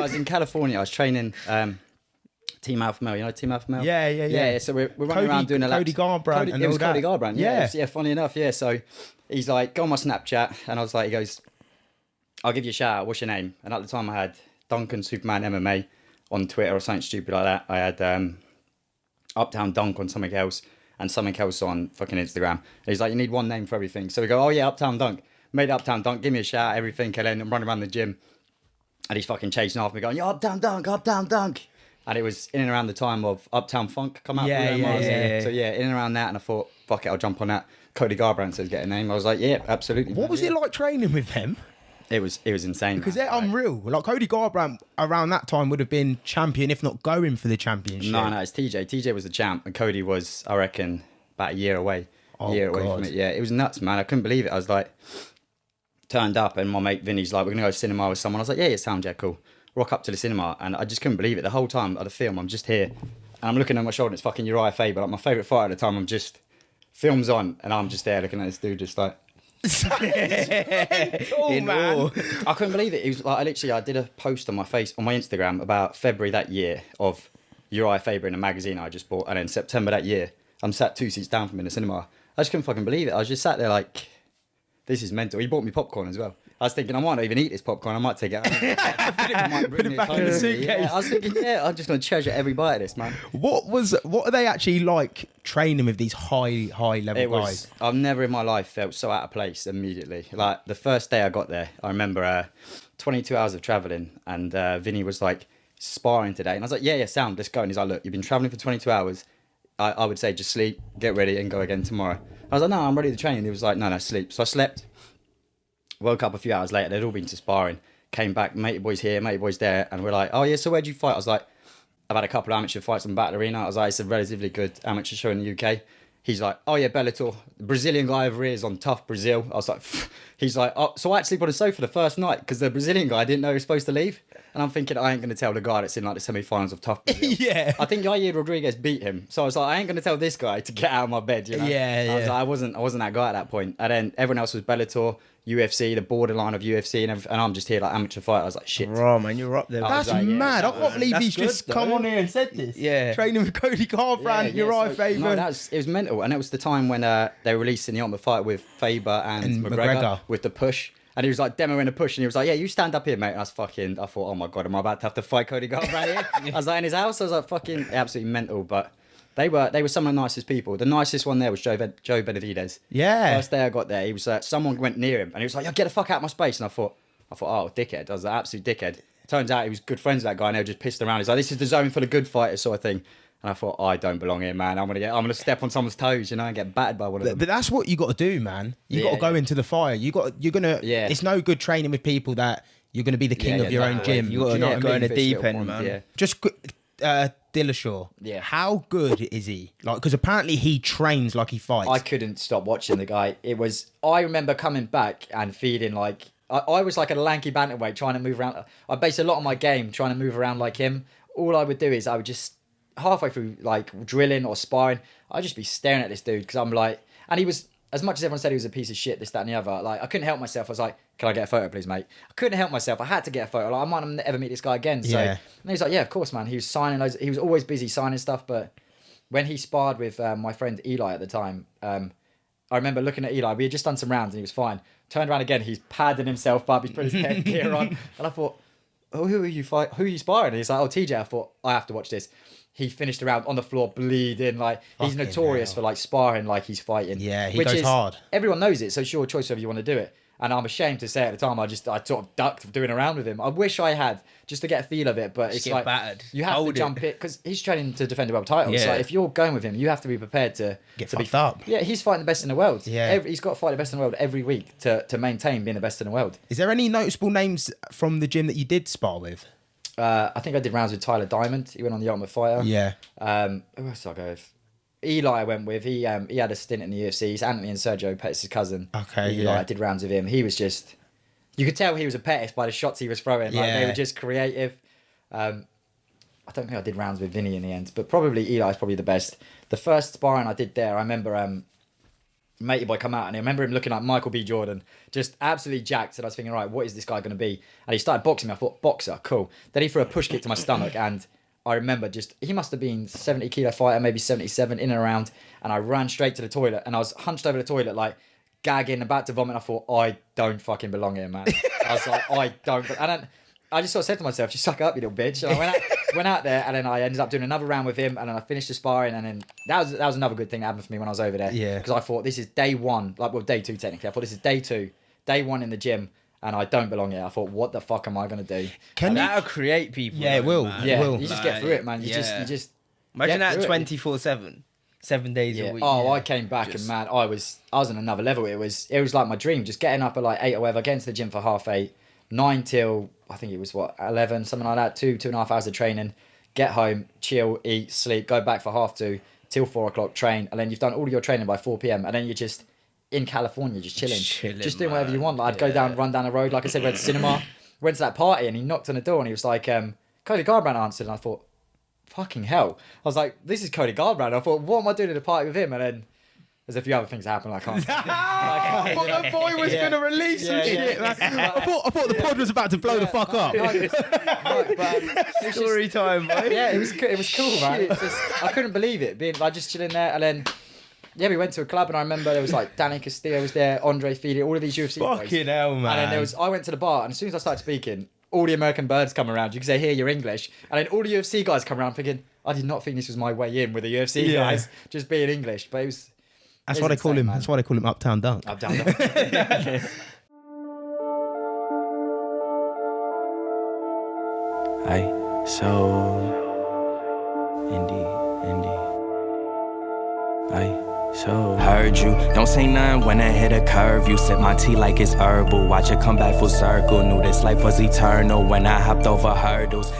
was in California. I was training Team Alpha Male. You know Team Alpha Male? Yeah. So we're running around doing a lap. Cody Garbrandt and it all was that. Cody Garbrandt. Yeah. Yeah, funny enough. Yeah. So he's like, go on my Snapchat, and I was like, he goes, I'll give you a shout out. What's your name? And at the time, I had Duncan Superman MMA on Twitter or something stupid like that. I had Uptown Dunk on something else and something else on fucking Instagram. And he's like, you need one name for everything. So we go, oh yeah, Uptown Dunk. Made Uptown Dunk. Give me a shout out, everything. And then I'm running around the gym, and he's fucking chasing after me, going, yo, Uptown Dunk, Uptown Dunk. And it was in and around the time of Uptown Funk come out. Yeah. So yeah, in and around that, and I thought, fuck it, I'll jump on that. Cody Garbrandt says get a name. I was like, yeah, absolutely. What was it like training with them? It was insane. Because they're unreal. Like Cody Garbrandt around that time would have been champion, if not going for the championship. No, it's TJ. TJ was the champ, and Cody was, I reckon, about a year away. Oh, away God. from it. Yeah, it was nuts, man. I couldn't believe it. I was like, turned up, and my mate Vinny's like, we're gonna go to cinema with someone. I was like, yeah, sounds cool. Rock up to the cinema, and I just couldn't believe it. The whole time of the film, I'm just here, and I'm looking at my shoulder. It's fucking Uriah Faber, like my favourite fighter at the time. I'm just, film's on, and I'm just there looking at this dude, just like, Oh man. I couldn't believe it. He was like, I did a post on my Instagram about February that year of Uriah Faber in a magazine I just bought, and then September that year, I'm sat 2 seats down from him in the cinema. I just couldn't fucking believe it. I was just sat there like, this is mental. He bought me popcorn as well. I was thinking, I might not even eat this popcorn. I might take it out. Put it back in the suitcase. Yeah, I was thinking, I'm just going to treasure every bite of this, man. What are they actually like training with these high level guys? I've never in my life felt so out of place immediately. Like the first day I got there, I remember 22 hours of traveling, and Vinny was like, sparring today. And I was like, yeah, sound, let's go. And he's like, look, you've been traveling for 22 hours. I would say just sleep, get ready, and go again tomorrow. I was like, no, I'm ready to train. And he was like, no, sleep. So I slept. Woke up a few hours later, they'd all been to sparring, came back, mate, your boys here, mate, your boys there, and we're like, oh yeah, so where'd you fight? I was like, I've had a couple of amateur fights on Battle Arena. I was like, it's a relatively good amateur show in the UK. He's like, oh yeah, Bellator. The Brazilian guy over here is on Tough Brazil. I was like, pfft. He's like, oh, so I actually put a sofa the first night because the Brazilian guy didn't know he was supposed to leave. And I'm thinking, I ain't going to tell the guy that's in like the semi-finals of Tough Brazil. Yeah. I think Yair Rodriguez beat him. So I was like, I ain't going to tell this guy to get out of my bed, you know? Yeah. I was like, I wasn't that guy at that point. And then everyone else was Bellator, UFC, the borderline of UFC, and I'm just here like amateur fighter. I was like, shit. Bro, man, you're up there. That's like, yeah, mad. I can't believe that's he's good, just though. come on here and said this. Yeah. Training with Cody Garbrandt, Uriah Faber. No, it was mental. And it was the time when they were releasing the Ultimate Fight with Faber and McGregor with the push. And he was like demoing a push, and he was like, yeah, you stand up here, mate. And I thought, oh my God, am I about to have to fight Cody Garbrandt here? I was like in his house. I was like, fucking absolutely mental. But they were some of the nicest people. The nicest one there was Joe Benavidez. Yeah. First day I got there, he was someone went near him, and he was like, yo, get the fuck out of my space. And I thought, oh, dickhead. I was like, absolute dickhead. Turns out he was good friends with that guy, and they were just pissed around. He's like, this is the zone for the good fighters, sort of thing. And I thought, I don't belong here, man. I'm gonna step on someone's toes, you know, and get battered by one of them. But that's what you got to do, man. You got to go into the fire. You're gonna. Yeah. It's no good training with people that you're gonna be the king of your own gym. You got to go in the deep end, man. Yeah. Just Dillashaw. Yeah. How good is he? Like, because apparently he trains like he fights. I couldn't stop watching the guy. I remember coming back and feeling like I was like a lanky bantamweight trying to move around. I based a lot of my game trying to move around like him. All I would do is I would just halfway through like drilling or sparring, I'd just be staring at this dude because I'm like, and he was, as much as everyone said he was a piece of shit, this, that, and the other, like I couldn't help myself. I was like, can I get a photo, please, mate? I couldn't help myself. I had to get a photo. Like I might never meet this guy again. So and he was like, yeah, of course, man. He was signing loads. He was always busy signing stuff. But when he sparred with my friend Eli at the time, I remember looking at Eli. We had just done some rounds and he was fine. Turned around again. He's padding himself up. He's put his headgear on, and I thought, oh, who are you sparring? And he's like, oh, TJ. I thought, I have to watch this. He finished the round on the floor bleeding. Like he's notorious for like sparring like he's fighting. Yeah, he goes hard. Everyone knows it, so it's your choice whether you want to do it. And I'm ashamed to say at the time, I sort of ducked doing a round with him. I wish I had just to get a feel of it, but it's like battered. You have to jump it because he's training to defend a world title. Yeah. So if you're going with him, you have to be prepared to Get be fucked up. Yeah, he's fighting the best in the world. Yeah, he's got to fight the best in the world every week to maintain being the best in the world. Is there any noticeable names from the gym that you did spar with? I think I did rounds with Tyler Diamond. He went on the Ultimate Fighter. Yeah. Who else did I go with? Eli I went with. He had a stint in the UFC. He's Anthony and Sergio Pettis' cousin. Okay, Eli, I did rounds with him. He was just... You could tell he was a Pettis by the shots he was throwing. Like, they were just creative. I don't think I did rounds with Vinny in the end, but probably Eli's probably the best. The first sparring I did there, I remember matey boy come out, and I remember him looking like Michael B. Jordan, just absolutely jacked. And I was thinking, right, what is this guy going to be? And he started boxing me. I thought, boxer, cool. Then he threw a push kick to my stomach, and I remember he must have been 70 kilo fighter, maybe 77, in and around. And I ran straight to the toilet, and I was hunched over the toilet, like gagging, about to vomit. I thought, I don't fucking belong here, man. I was like, I don't. And I just sort of said to myself, just suck up, you little bitch. And I went out there, and then I ended up doing another round with him, and then I finished the sparring, and then that was another good thing that happened for me when I was over there. Yeah. Because I thought, this is day one, day two technically. I thought, this is day two, day one in the gym, and I don't belong here. I thought, what the fuck am I going to do? That'll create people. Yeah, it will. Man. Yeah, will. you just get through it, man. You just Imagine get that through it. 24/7, 7 days a week. Oh, I came back and man, I was on another level. It was like my dream, just getting up at like 8 or whatever, getting to the gym for 8:30, 9 till I think it was 11, something like that, 2.5 hours of training, get home, chill, eat, sleep, go back for 2:30 till 4 o'clock, train, and then you've done all of your training by 4 p.m. and then you're just in California, just chilling, just doing whatever you want. Like, I'd go down, run down the road, like I said, went to cinema, went to that party, and he knocked on the door and he was like, Cody Garbrandt answered, and I thought, fucking hell. I was like, this is Cody Garbrandt. I thought, what am I doing at a party with him? And then there's a few other things that happen. I can't. I thought the boy was going to release some shit, man. I thought the pod was about to blow the fuck up. Story time, boy. Yeah, it was cool, man. It's just, I couldn't believe it, being like just chilling there. And then, yeah, we went to a club, and I remember there was like Danny Castillo was there, Andre Fili, all of these UFC boys. Fucking hell, man. And then I went to the bar, and as soon as I started speaking, all the American birds come around. You can say, "Here, you're English," and then all the UFC guys come around, thinking, "I did not think this was my way in with the UFC guys, just being English." But it was. That's why they call him. Man. That's why they call him Uptown Dunk. Uptown Dunk. Aye, so indie. Aye, so heard you. Don't say nothing when I hit a curve. You sip my tea like it's herbal. Watch it come back full circle. Knew this life was eternal when I hopped over hurdles.